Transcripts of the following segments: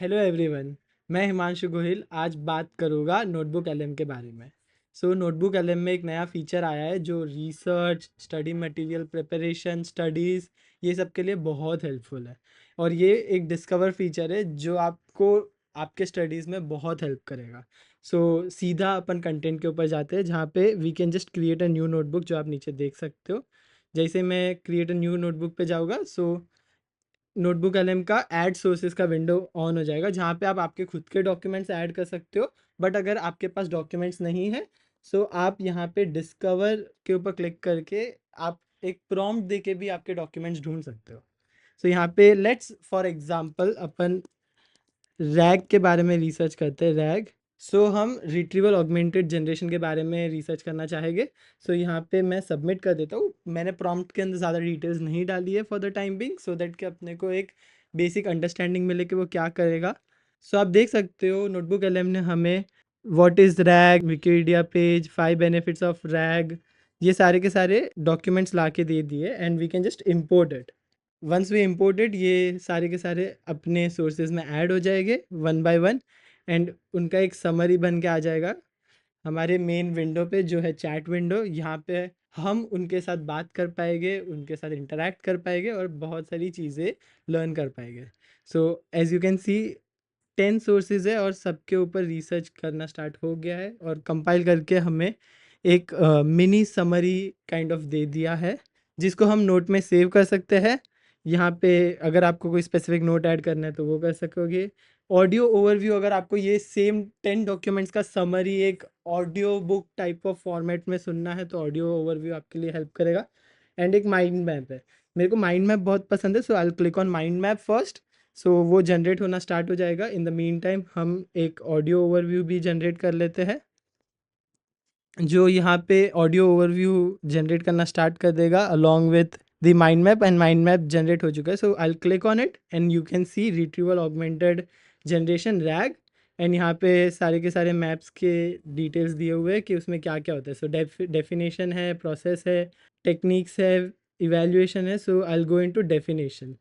Hello everyone. मैं हिमांशु गोहिल आज बात करूँगा नोटबुक एलएम के बारे में। नोटबुक एलएम में एक नया फीचर आया है जो research, study material preparation, studies, ये सब के लिए बहुत हेल्पफुल है। और ये एक डिस्कवर फीचर है जो आपको आपके स्टडीज़ में बहुत हेल्प करेगा। सीधा अपन कंटेंट के ऊपर जाते हैं जहाँ पे we can just create a new notebook, जो आप नीचे देख सकते हो। जैसे मैं क्रिएट अ न्यू नोटबुक पे जाऊँगा, नोटबुक एलएम का ऐड सोर्सेज का विंडो ऑन हो जाएगा जहाँ पे आप आपके खुद के डॉक्यूमेंट्स ऐड कर सकते हो। बट अगर आपके पास डॉक्यूमेंट्स नहीं है, आप यहाँ पे डिस्कवर के ऊपर क्लिक करके आप एक प्रॉम्प्ट दे के भी आपके डॉक्यूमेंट्स ढूंढ सकते हो। यहाँ पे let's for example upon rag के बारे में रिसर्च करते हैं। रैग, हम रिट्रीवल ऑगमेंटेड जनरेशन के बारे में रिसर्च करना चाहेंगे। यहाँ पे मैं सबमिट कर देता हूँ। मैंने प्रॉम्प्ट के अंदर ज़्यादा डिटेल्स नहीं डाली है for the time being, so that कि अपने को एक बेसिक अंडरस्टैंडिंग मिले कि वो क्या करेगा। आप देख सकते हो नोटबुक एलएम ने हमें what is RAG, Wikipedia page, 5 benefits of RAG, ये सारे के सारे डॉक्यूमेंट्स ला के दे दिए and we can just import it. Once we imported, ये सारे के सारे अपने सोर्सेज में ऐड हो जाएंगे वन बाय वन, एंड उनका एक समरी बन के आ जाएगा हमारे मेन विंडो पे जो है चैट विंडो। यहाँ पे हम उनके साथ बात कर पाएंगे, उनके साथ इंटरेक्ट कर पाएंगे और बहुत सारी चीज़ें लर्न कर पाएंगे। As you can see 10 sources है और सबके ऊपर रिसर्च करना स्टार्ट हो गया है और कंपाइल करके हमें एक मिनी समरी काइंड ऑफ दे दिया है जिसको हम नोट में सेव कर सकते हैं। यहाँ पे अगर आपको कोई स्पेसिफिक नोट ऐड करना है तो वो कर सकोगे। ऑडियो ओवरव्यू, अगर आपको ये सेम 10 डॉक्यूमेंट्स का समरी एक audio book type of format में सुनना है तो ऑडियो ओवरव्यू आपके लिए हेल्प करेगा। एंड एक माइंड मैप है, मेरे को माइंड मैप बहुत पसंद है, I will click on mind map first. वो जनरेट होना स्टार्ट हो जाएगा। इन द मीन टाइम हम एक ऑडियो ओवरव्यू भी जनरेट कर लेते हैं जो यहाँ पे ऑडियो ओवरव्यू जनरेट करना स्टार्ट कर देगा along with the mind map. And mind map generate हो चुका है, I will click on it and you can C retrieval augmented generation rag. And यहाँ पे सारे के सारे मैप्स के डिटेल्स दिए हुए हैं कि उसमें क्या क्या होता है। डेफिनेशन है, प्रोसेस है, टेक्निक्स है, इवेल्युएशन है। I will go into definition.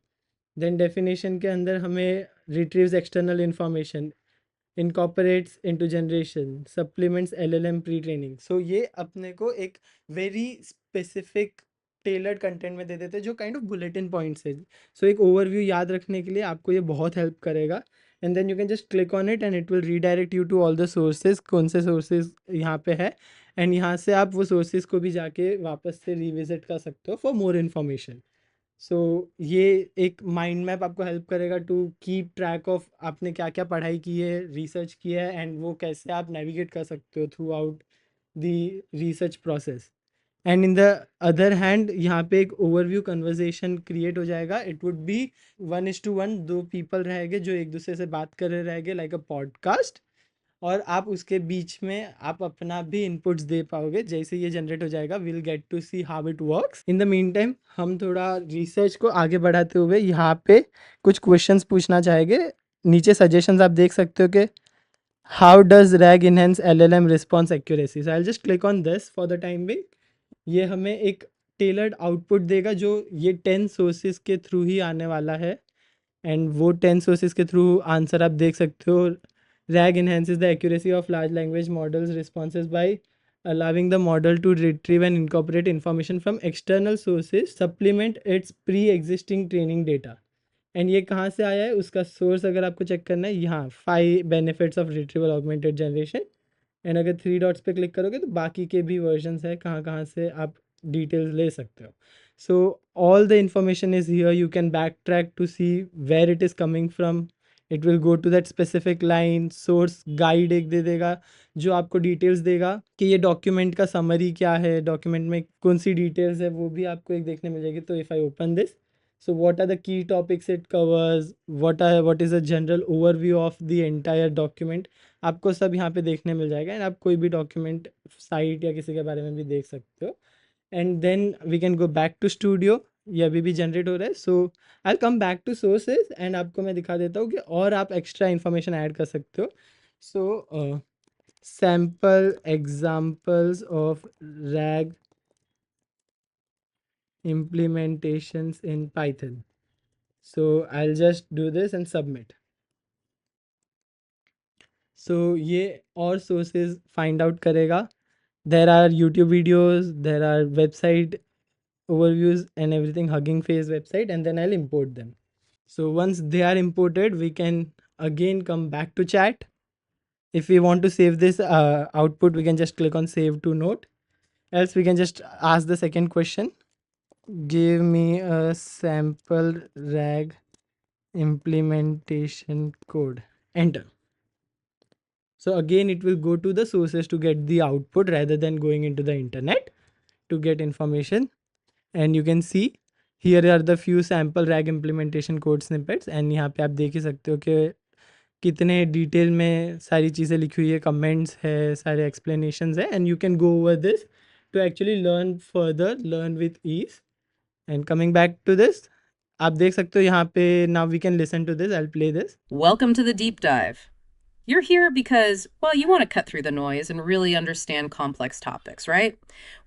Then definition के अंदर हमें retrieves external information, incorporates into generation, supplements LLM pre training. ये अपने को एक वेरी स्पेसिफिक टेलर्ड कंटेंट में दे देते हैं जो काइंड ऑफ बुलेटिन पॉइंट्स है। एक ओवरव्यू याद रखने के लिए आपको ये बहुत हेल्प करेगा। And then you can just click on it and it will redirect you to all the sources, कौन से सोर्सेज यहाँ पे है। एंड यहाँ से आप वो सोर्सेज को भी जाके वापस से रिविजिट कर सकते हो फॉर मोर इन्फॉर्मेशन। ये एक माइंड मैप आपको हेल्प करेगा टू कीप ट्रैक ऑफ आपने क्या क्या पढ़ाई की है, रिसर्च किया है, एंड वो कैसे आप नेविगेट कर सकते हो through out the research process. And in the other hand यहाँ पे एक ओवरव्यू कन्वर्जेशन क्रिएट हो जाएगा। इट वुड बी 1:1, दो पीपल रहेंगे जो एक दूसरे से बात कर रहे रहेंगे लाइक अ पॉडकास्ट। और आप उसके बीच में आप अपना भी इनपुट्स दे पाओगे। जैसे ये जनरेट हो जाएगा will get to see how it works. In the meantime हम थोड़ा रिसर्च को आगे बढ़ाते हुए यहाँ पे कुछ क्वेश्चंस पूछना चाहेंगे। नीचे सजेशंस आप देख सकते हो कि how does rag enhance LLM response accuracy. I just click on this for the time being. ये हमें एक टेलर्ड आउटपुट देगा जो ये 10 सोर्सेज के थ्रू ही आने वाला है। एंड वो 10 सोर्सेज के थ्रू आंसर आप देख सकते हो। RAG enhances the accuracy of large language models responses by allowing the model to retrieve and incorporate information from external sources, supplement its pre-existing training data. And ये कहाँ से आया है उसका सोर्स अगर आपको चेक करना है, यहाँ 5 benefits of retrieval augmented generation. And अगर 3 डॉट्स पे क्लिक करोगे तो बाकी के भी वर्जन्स है कहाँ कहाँ से आप डिटेल्स ले सकते हो। All the information is here, you can backtrack to see where it is coming from. It will go to that specific line. Source guide एक दे देगा जो आपको डिटेल्स देगा कि ये डॉक्यूमेंट का समरी क्या है, डॉक्यूमेंट में कौन सी डिटेल्स है वो भी आपको एक देखने मिल जाएगी। तो if I open this, what are the key topics it covers, what is a general overview of the entire document, आपको सब यहाँ पे देखने मिल जाएगा। एंड आप कोई भी डॉक्यूमेंट साइट या किसी के बारे में भी देख सकते हो। And then we can go back to studio. ये अभी भी जनरेट हो रहा है। I come back to sources and आपको मैं दिखा देता हूँ कि और आप एक्स्ट्रा इन्फॉर्मेशन ऐड कर सकते हो। Sample examples of rag implementations in Python. I'll just do this and submit. So ये और sources find out करेगा. There are YouTube videos, there are website overviews and everything, Hugging Face website, and then I'll import them. So once they are imported, we can again come back to chat. If we want to save this output, we can just click on save to note. Else we can just ask the second question. Give me a sample RAG implementation code. Enter. So again, it will go to the sources to get the output rather than going into the internet to get information. And you can see here are the few sample RAG implementation code snippets. And यहाँ पे आप देख ही सकते हो कि कितने detail में सारी चीज़ें लिखी हुई है, कमेंट्स है, सारे एक्सप्लेनेशंस है. And you can go over this to actually learn further, learn with ease. And coming back to this, आप देख सकते हो यहाँ पे. Now we can listen to this. I will play this. Welcome to the deep dive. You're here because, well, you want to cut through the noise and really understand complex topics, right?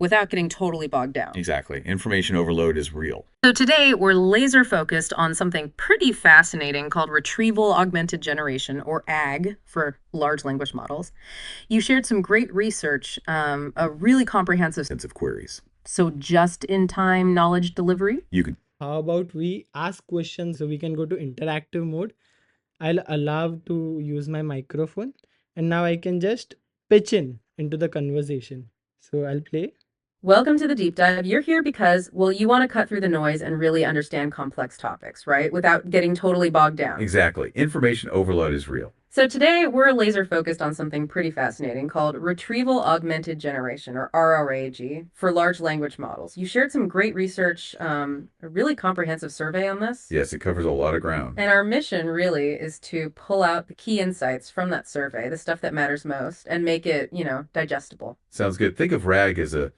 Without getting totally bogged down. Exactly. Information overload is real. So today we're laser focused on something pretty fascinating called retrieval augmented generation, or AG for large language models. You shared some great research, a really comprehensive Sense of queries. So just in time knowledge delivery? You could How about we ask questions? So we can go to interactive mode. I'll allow to use my microphone, and now I can just pitch in into the conversation. So I'll play. Welcome to the deep dive. You're here because, well, you want to cut through the noise and really understand complex topics, right? Without getting totally bogged down. Exactly. Information overload is real. So today we're laser focused on something pretty fascinating called retrieval augmented generation, or RRAG, for large language models. You shared some great research, a really comprehensive survey on this. Yes, it covers a lot of ground. And our mission really is to pull out the key insights from that survey, the stuff that matters most, and make it, digestible. Sounds good. Think of RAG as a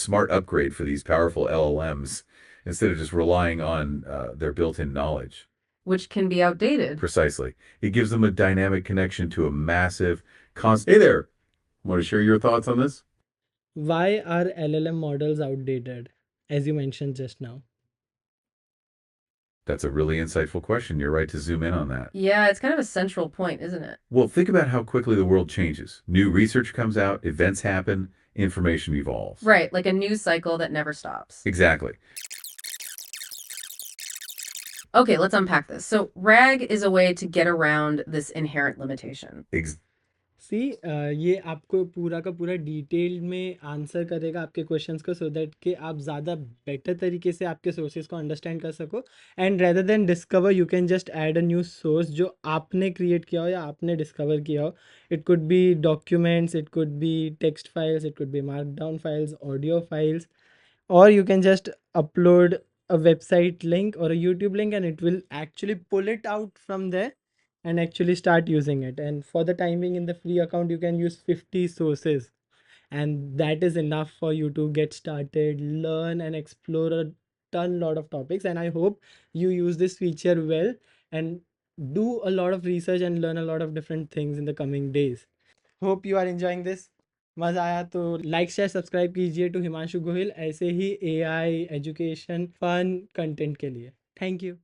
smart upgrade for these powerful LLMs instead of just relying on their built-in knowledge. Which can be outdated. Precisely. It gives them a dynamic connection to a massive constant. Hey there. Want to share your thoughts on this? Why are LLM models outdated, as you mentioned just now? That's a really insightful question. You're right to zoom in on that. Yeah, it's kind of a central point, isn't it? Well, think about how quickly the world changes. New research comes out, events happen, information evolves. Right, like a news cycle that never stops. Exactly. Okay, let's unpack this. So RAG is a way to get around this inherent limitation. सी ये आपको पूरा का पूरा detail में answer करेगा आपके questions को, so that कि आप ज़्यादा बेटर तरीके से आपके सोर्सेज को अंडरस्टैंड कर सको. And rather than discover, you can just add a new source जो आपने क्रिएट किया हो या आपने डिस्कवर किया हो. It could be documents, it could be text files, it could be markdown files, audio files, or you can just upload a website link or a YouTube link, and it will actually pull it out from there and actually start using it. And for the time being, in the free account, you can use 50 sources, and that is enough for you to get started, learn and explore a lot of topics. And I hope you use this feature well and do a lot of research and learn a lot of different things in the coming days. Hope you are enjoying this. मज़ा आया तो like share subscribe कीजिए to Himanshu Gohil ऐसे ही AI education fun content के लिए. Thank you.